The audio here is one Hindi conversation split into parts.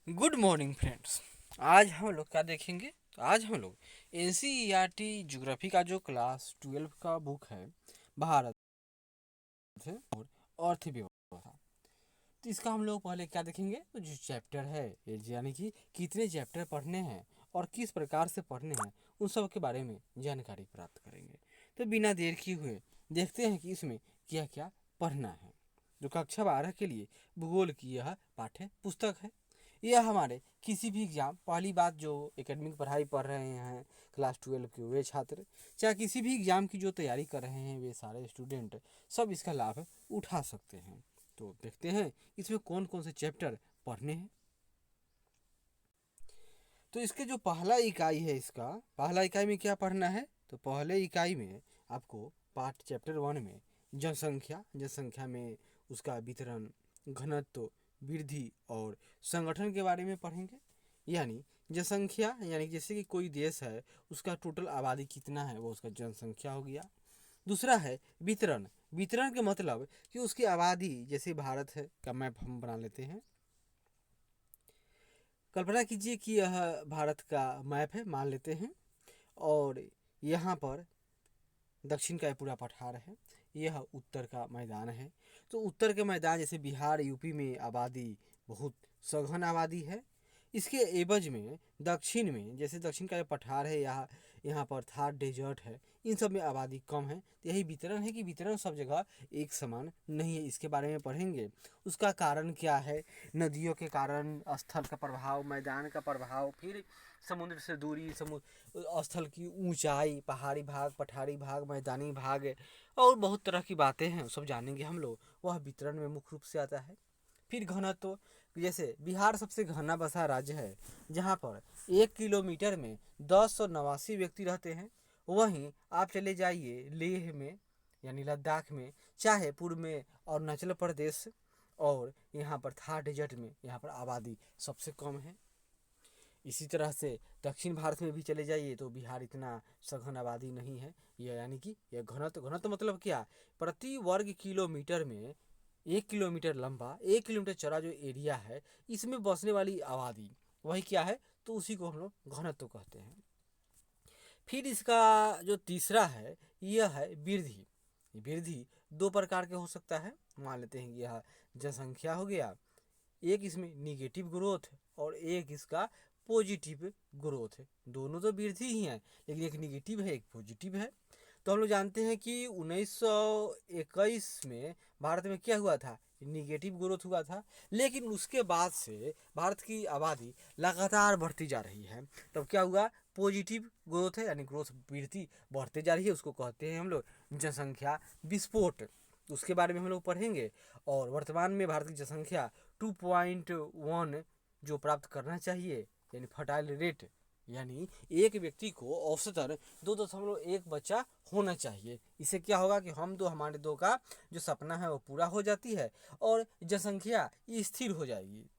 Good morning friends. आज हम लोग क्या देखेंगे? आज हम लोग एन ज्योग्राफी का जो क्लास 12 का बुक है, भारत है और अर्थव्यवस्था। तो इसका हम लोग पहले क्या देखेंगे, तो जो चैप्टर है ये यानी कि कितने चैप्टर पढ़ने हैं और किस प्रकार से पढ़ने हैं उन सब के बारे में जानकारी प्राप्त करेंगे। तो बिना देर किए हुए देखते हैं कि इसमें क्या क्या पढ़ना है। जो कक्षा 12 के लिए भूगोल की यह पाठ्य पुस्तक है। यह हमारे किसी भी एग्जाम, पहली बात जो एकेडमिक पढ़ाई पढ़ रहे हैं क्लास 12 के वे छात्र, चाहे किसी भी एग्जाम की जो तैयारी कर रहे हैं वे सारे स्टूडेंट सब इसका लाभ उठा सकते हैं। तो देखते हैं इसमें कौन कौन से चैप्टर पढ़ने हैं। तो इसके जो पहला इकाई है, इसका पहला इकाई में क्या पढ़ना है, तो पहले इकाई में आपको पार्ट चैप्टर 1 में जनसंख्या में उसका वितरण, घनत्व, वृद्धि और संगठन के बारे में पढ़ेंगे। यानी जनसंख्या यानी जैसे कि कोई देश है उसका टोटल आबादी कितना है वो उसका जनसंख्या हो गया। दूसरा है वितरण। वितरण के मतलब कि उसकी आबादी, जैसे भारत है का मैप हम बना लेते हैं। कल्पना कीजिए कि यह भारत का मैप है, मान लेते हैं, और यहाँ पर दक्षिण का पूरा पठार है, यह उत्तर का मैदान है। तो उत्तर के मैदान जैसे बिहार यूपी में आबादी बहुत सघन आबादी है। इसके एवज में दक्षिण में, जैसे दक्षिण का पठार है, यहाँ पर थार डेजर्ट है, इन सब में आबादी कम है। तो यही वितरण है कि वितरण सब जगह एक समान नहीं है, इसके बारे में पढ़ेंगे। उसका कारण क्या है, नदियों के कारण, स्थल का प्रभाव, मैदान का प्रभाव, फिर समुद्र से दूरी, समुद्र स्थल की ऊंचाई, पहाड़ी भाग, पठारी भाग, मैदानी भाग और बहुत तरह की बातें हैं, सब जानेंगे हम लोग। वह वितरण में मुख्य रूप से आता है। फिर घनत्व, जैसे बिहार सबसे घना बसा राज्य है, जहाँ पर 1 किलोमीटर में 1089 व्यक्ति रहते हैं। वहीं आप चले जाइए लेह में यानी लद्दाख में, चाहे पूर्व में अरुणाचल प्रदेश, और यहाँ पर थार डेजर्ट में यहाँ पर आबादी सबसे कम है। इसी तरह से दक्षिण भारत में भी चले जाइए तो बिहार इतना सघन आबादी नहीं है। यह यानी कि यह घनत्व मतलब क्या, प्रति वर्ग किलोमीटर में 1 किलोमीटर लंबा, 1 किलोमीटर चौड़ा जो एरिया है, इसमें बसने वाली आबादी वही क्या है, तो उसी को हम लोग घनत्व कहते हैं। फिर इसका जो तीसरा है यह है वृद्धि। वृद्धि दो प्रकार के हो सकता है, मान लेते हैं कि यह जनसंख्या हो गया, एक इसमें निगेटिव ग्रोथ और एक इसका पॉजिटिव ग्रोथ है। दोनों तो वृद्धि ही हैं, लेकिन एक निगेटिव है एक पॉजिटिव है। तो हम लोग जानते हैं कि 1921 में भारत में क्या हुआ था, निगेटिव ग्रोथ हुआ था, लेकिन उसके बाद से भारत की आबादी लगातार बढ़ती जा रही है। तब क्या हुआ, पॉजिटिव ग्रोथ है, यानी ग्रोथ वृद्धि बढ़ते जा रही है, उसको कहते हैं हम लोग जनसंख्या विस्फोट। उसके बारे में हम लोग पढ़ेंगे। और वर्तमान में भारत की जनसंख्या 2.1 जो प्राप्त करना चाहिए, यानी फर्टाइल रेट, यानी एक व्यक्ति को औसतन 2.1 बच्चा होना चाहिए। इससे क्या होगा कि हमारे दो का जो सपना है वो पूरा हो जाती है और जनसंख्या स्थिर हो जाएगी।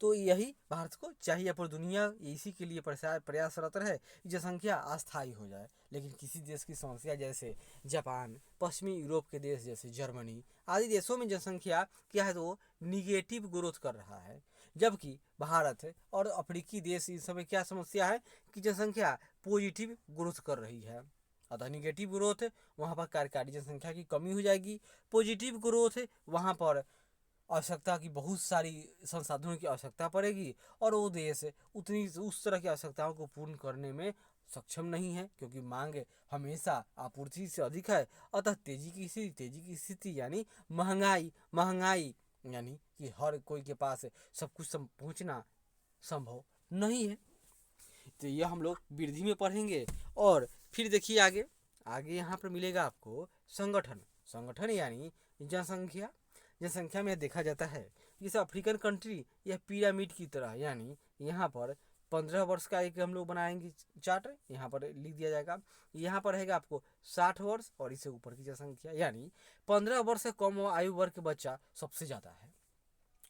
तो यही भारत को चाहिए, पर दुनिया इसी के लिए प्रयासरत है कि जनसंख्या अस्थायी हो जाए। लेकिन किसी देश की समस्या, जैसे जापान, पश्चिमी यूरोप के देश जैसे जर्मनी आदि देशों में जनसंख्या क्या है, तो वो निगेटिव ग्रोथ कर रहा है। जबकि भारत और अफ्रीकी देश, इन सब में क्या समस्या है कि जनसंख्या पॉजिटिव ग्रोथ कर रही है। अतः निगेटिव ग्रोथ वहाँ पर कार्यकारी जनसंख्या की कमी हो जाएगी, पॉजिटिव ग्रोथ वहाँ पर आवश्यकता की बहुत सारी संसाधनों की आवश्यकता पड़ेगी, और वो देश उतनी उस तरह की आवश्यकताओं को पूर्ण करने में सक्षम नहीं है, क्योंकि मांग हमेशा आपूर्ति से अधिक है। अतः तेजी की स्थिति यानी महंगाई यानी कि हर कोई के पास सब कुछ पहुंचना संभव नहीं है। तो ये हम लोग वृद्धि में पढ़ेंगे। और फिर देखिए आगे आगे यहाँ पर मिलेगा आपको संगठन। संगठन यानी जनसंख्या। जनसंख्या में देखा जाता है जैसे अफ्रीकन कंट्री यह पिरामिड की तरह, यानी यहाँ पर 15 वर्ष का एक हम लोग बनाएंगे चार्ट, यहाँ पर लिख दिया जाएगा। यहाँ पर रहेगा आपको 60 वर्ष और इससे ऊपर की जनसंख्या, यानी 15 वर्ष से कम आयु वर्ग के बच्चा सबसे ज़्यादा है।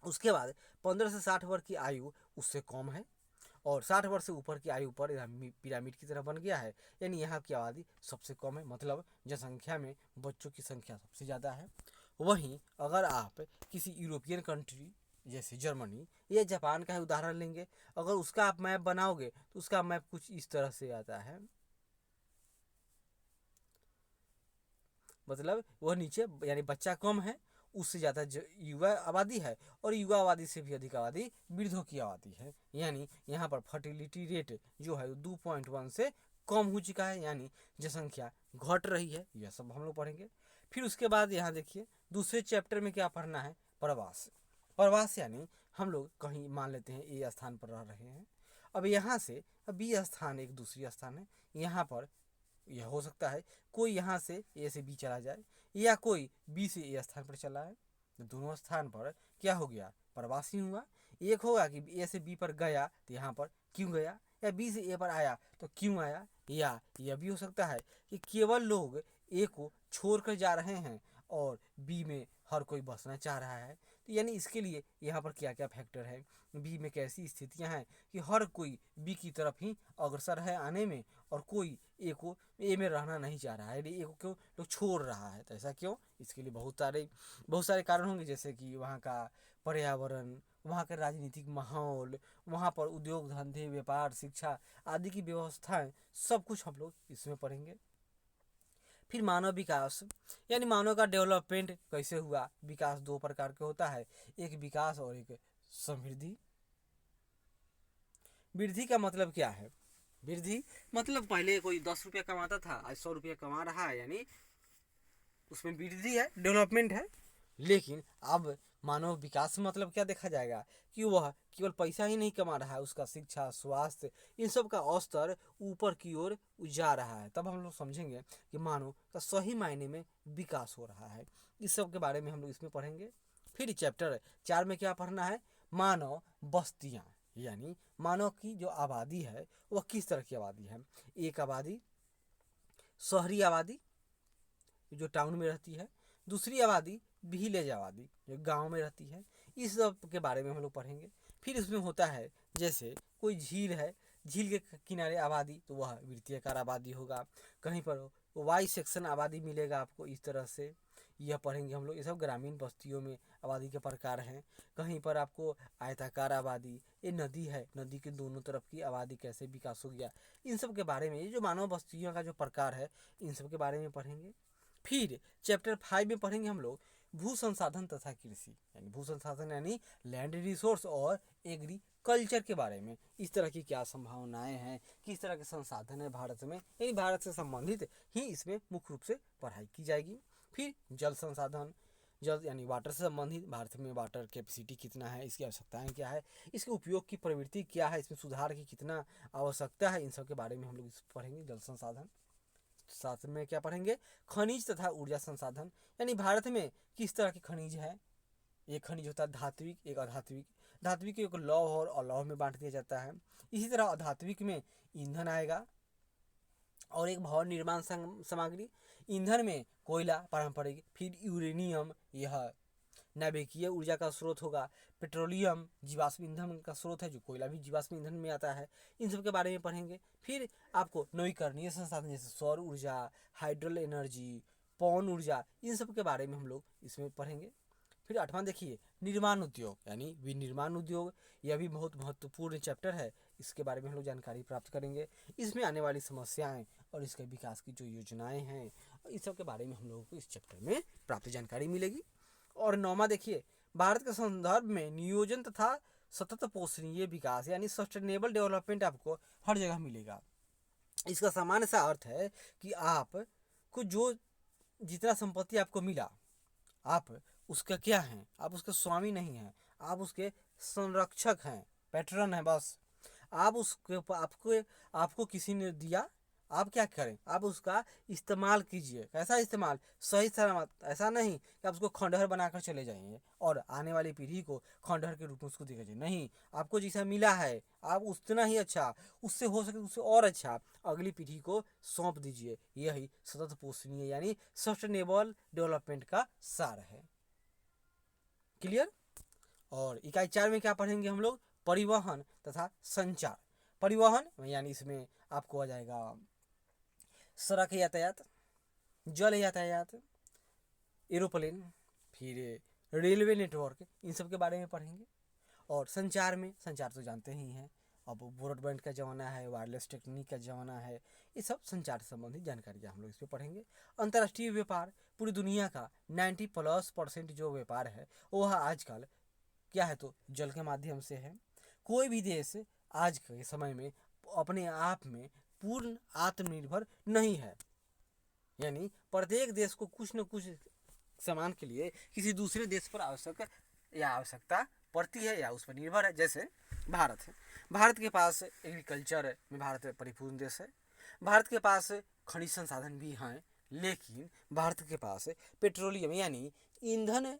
उसके बाद 15 से 60 वर्ष की आयु उससे कम है, और 60 वर्ष से ऊपर की आयु पर पिरामिड की तरह बन गया है, यानी यहाँ की आबादी सबसे कम है, मतलब जनसंख्या में बच्चों की संख्या सबसे ज़्यादा है। वहीं अगर आप किसी यूरोपियन कंट्री जैसे जर्मनी या जापान का ही उदाहरण लेंगे, अगर उसका आप मैप बनाओगे तो उसका मैप कुछ इस तरह से आता है, मतलब वह नीचे यानी बच्चा कम है, उससे ज़्यादा युवा आबादी है, और युवा आबादी से भी अधिक आबादी वृद्धों की आबादी है। यानी यहाँ पर फर्टिलिटी रेट जो है 2.1 से कम हो चुका है, यानी जनसंख्या घट रही है। यह सब हम लोग पढ़ेंगे। फिर उसके बाद यहाँ देखिए दूसरे चैप्टर में क्या पढ़ना है, प्रवास। प्रवास यानी हम लोग कहीं मान लेते हैं ए स्थान पर रह रहे हैं, अब यहाँ से बी स्थान एक दूसरी स्थान है, यहाँ पर यह हो सकता है कोई यहाँ से ए से बी चला जाए या कोई बी से ए स्थान पर चला है, तो दोनों स्थान पर क्या हो गया, प्रवासी हुआ। एक होगा कि ए से बी पर गया तो यहाँ पर क्यों गया, या बी से ए पर आया तो क्यों आया, या यह भी हो सकता है कि केवल लोग ए को छोड़कर जा रहे हैं और बी में हर कोई बसना चाह रहा है। तो यानी इसके लिए यहाँ पर क्या क्या फैक्टर है, बी में कैसी स्थितियाँ हैं कि हर कोई बी की तरफ ही अग्रसर है आने में, और कोई ए को ए में रहना नहीं चाह रहा है, ए को क्यों लोग छोड़ रहा है। तो ऐसा क्यों, इसके लिए बहुत सारे कारण होंगे, जैसे कि वहाँ का पर्यावरण, वहाँ का राजनीतिक माहौल, वहाँ पर उद्योग धंधे व्यापार शिक्षा आदि की व्यवस्थाएं, सब कुछ हम लोग इसमें पढ़ेंगे। फिर मानव विकास, यानी मानव का डेवलपमेंट कैसे हुआ। विकास दो प्रकार के होता है, एक विकास और एक समृद्धि। वृद्धि का मतलब क्या है, वृद्धि मतलब पहले कोई 10 रुपया कमाता था, आज 100 रुपया कमा रहा है, यानी उसमें वृद्धि है, डेवलपमेंट है। लेकिन अब मानव विकास मतलब क्या देखा जाएगा कि वह केवल पैसा ही नहीं कमा रहा है, उसका शिक्षा स्वास्थ्य इन सब का स्तर ऊपर की ओर जा रहा है। तब हम लोग समझेंगे कि मानव का सही मायने में विकास हो रहा है। इस सब के बारे में हम लोग इसमें पढ़ेंगे। फिर चैप्टर 4 में क्या पढ़ना है, मानव बस्तियाँ, यानी मानव की जो आबादी है वह किस तरह की आबादी है। एक आबादी शहरी आबादी जो टाउन में रहती है, दूसरी आबादी विलेज आबादी जो गांव में रहती है। इस सब के बारे में हम लोग पढ़ेंगे। फिर इसमें होता है जैसे कोई झील है, झील के किनारे आबादी, तो वह वृत्तीयकार आबादी होगा। कहीं पर वाई सेक्शन आबादी मिलेगा आपको, इस तरह से यह पढ़ेंगे हम लोग। ये सब ग्रामीण बस्तियों में आबादी के प्रकार हैं। कहीं पर आपको आयताकार आबादी, ये नदी है, नदी के दोनों तरफ की आबादी कैसे विकास हो गया, इन सब के बारे में, ये जो मानव बस्तियों का जो प्रकार है इन सब के बारे में पढ़ेंगे। फिर चैप्टर 5 में पढ़ेंगे हम लोग भू संसाधन तथा कृषि, यानी भू संसाधन यानी लैंड रिसोर्स और एग्रीकल्चर के बारे में। इस तरह की क्या संभावनाएं हैं, किस तरह के संसाधन है भारत में, यानी भारत से संबंधित ही इसमें मुख्य रूप से पढ़ाई की जाएगी। फिर जल संसाधन, जल यानी वाटर से संबंधित, भारत में वाटर कैपेसिटी कितना है, इसकी आवश्यकताएं क्या है, इसके उपयोग की प्रवृत्ति क्या है, इसमें सुधार की कितना आवश्यकता है, इन सब के बारे में हम लोग पढ़ेंगे। जल संसाधन, साथ में क्या पढ़ेंगे, खनिज तथा ऊर्जा संसाधन, यानी भारत में किस तरह के खनिज है। एक खनिज होता है धात्विक, एक अधात्विक। धात्विक को लौह और अलौह में बांट दिया जाता है। इसी तरह अधात्विक में ईंधन आएगा, और एक भवन निर्माण सामग्री। ईंधन में कोयला पारंपरिक, फिर यूरेनियम यह नाभिकीय ऊर्जा का स्रोत होगा। पेट्रोलियम जीवाश्म ईंधन का स्रोत है, जो कोयला भी जीवाश्म ईंधन में आता है। इन सब के बारे में पढ़ेंगे। फिर आपको नवीकरणीय संसाधन जैसे सौर ऊर्जा, हाइड्रोल एनर्जी, पवन ऊर्जा, इन सब के बारे में हम लोग इसमें पढ़ेंगे। फिर 8वां देखिए निर्माण उद्योग, यानी विनिर्माण उद्योग, यह भी बहुत महत्वपूर्ण चैप्टर है। इसके बारे में हम लोग जानकारी प्राप्त करेंगे। इसमें आने वाली समस्याएं और इसके विकास की जो योजनाएं हैं, इस सब के बारे में हम लोगों को इस चैप्टर में प्राप्त जानकारी मिलेगी। और 9वां देखिए भारत के संदर्भ में नियोजन तथा सतत पोषणीय विकास, यानी सस्टेनेबल डेवलपमेंट आपको हर जगह मिलेगा। इसका सामान्य सा अर्थ है कि आप को जो जितना संपत्ति आपको मिला, आप उसका क्या हैं, आप उसके स्वामी नहीं हैं, आप उसके संरक्षक हैं, पैटर्न है बस। आप उसके आपको आपको किसी ने दिया, आप क्या करें, आप उसका इस्तेमाल कीजिए। कैसा इस्तेमाल, सही सलामत, ऐसा नहीं कि आप उसको खंडहर बनाकर चले जाएंगे और आने वाली पीढ़ी को खंडहर के रूप में उसको दिखाइए। नहीं, आपको जैसा मिला है आप उतना ही अच्छा, उससे हो सके उससे और अच्छा अगली पीढ़ी को सौंप दीजिए। यही सतत पोषणीय यानी सस्टेनेबल डेवलपमेंट का सार है। क्लियर। और इकाई 4 में क्या पढ़ेंगे हम लोग, परिवहन तथा संचार। परिवहन यानी इसमें आपको आ जाएगा सड़क यातायात, जल यातायात, एरोप्लेन, फिर रेलवे नेटवर्क, इन सब के बारे में पढ़ेंगे। और संचार तो जानते ही हैं, अब ब्रॉडबैंड का ज़माना है, वायरलेस टेक्निक का ज़माना है, ये सब संचार से संबंधित जानकारियाँ हम लोग इस पर पढ़ेंगे। अंतर्राष्ट्रीय व्यापार, पूरी दुनिया का 90+% जो व्यापार है वह आजकल क्या है तो जल के माध्यम से है। कोई भी देश आज के समय में अपने आप में पूर्ण आत्मनिर्भर नहीं है, यानी प्रत्येक देश को कुछ न कुछ सामान के लिए किसी दूसरे देश पर आवश्यकता पड़ती है या उस पर निर्भर है। जैसे भारत है, भारत के पास एग्रीकल्चर में भारत परिपूर्ण देश है, भारत के पास खनिज संसाधन भी हैं, लेकिन भारत के पास पेट्रोलियम यानी ईंधन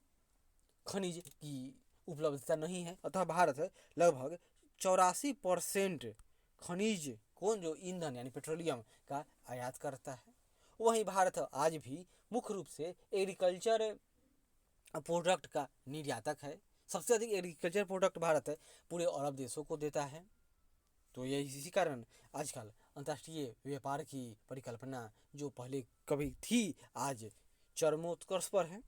खनिज की उपलब्धता नहीं है। अतः भारत लगभग 84% खनिज कौन जो ईंधन यानी पेट्रोलियम का आयात करता है। वहीं भारत आज भी मुख्य रूप से एग्रीकल्चर प्रोडक्ट का निर्यातक है। सबसे अधिक एग्रीकल्चर प्रोडक्ट भारत पूरे अरब देशों को देता है। तो ये इसी कारण आजकल अंतर्राष्ट्रीय व्यापार की परिकल्पना जो पहले कभी थी आज चरमोत्कर्ष पर है।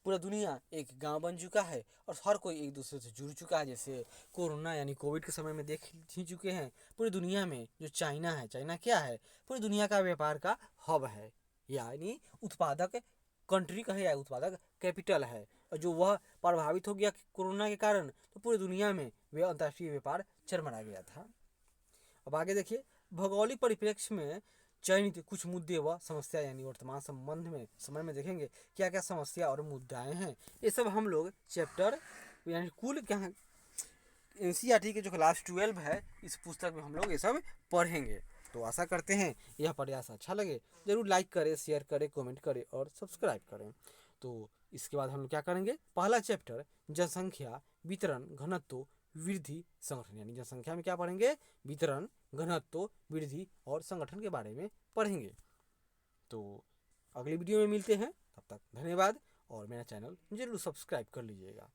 पूरा दुनिया एक गांव बन चुका है और हर कोई एक दूसरे से जुड़ चुका है। जैसे कोरोना यानी कोविड के समय में देख ही चुके हैं, पूरी दुनिया में जो चाइना है, चाइना क्या है, पूरी दुनिया का व्यापार का हब है, यानी उत्पादक कंट्री कहे या उत्पादक कैपिटल है। और जो वह प्रभावित हो गया कोरोना के कारण, तो पूरी दुनिया में वह अंतर्राष्ट्रीय व्यापार चरमरा गया था। अब आगे देखिए, भौगोलिक परिप्रेक्ष्य में चयनित कुछ मुद्दे व समस्या यानी वर्तमान संबंध में समय में देखेंगे क्या क्या समस्या और मुद्दाएं हैं। ये सब हम लोग चैप्टर यानी कुल क्या NCERT के जो क्लास 12 है इस पुस्तक में हम लोग ये सब पढ़ेंगे। तो आशा करते हैं यह प्रयास अच्छा लगे, जरूर लाइक करें, शेयर करें, कमेंट करें और सब्सक्राइब करें। तो इसके बाद हम लोग क्या करेंगे, पहला चैप्टर जनसंख्या वितरण घनत्व वृद्धि संगठन, यानी जनसंख्या में क्या पढ़ेंगे, वितरण घनत्व वृद्धि और संगठन के बारे में पढ़ेंगे। तो अगली वीडियो में मिलते हैं, तब तक धन्यवाद और मेरा चैनल जरूर सब्सक्राइब कर लीजिएगा।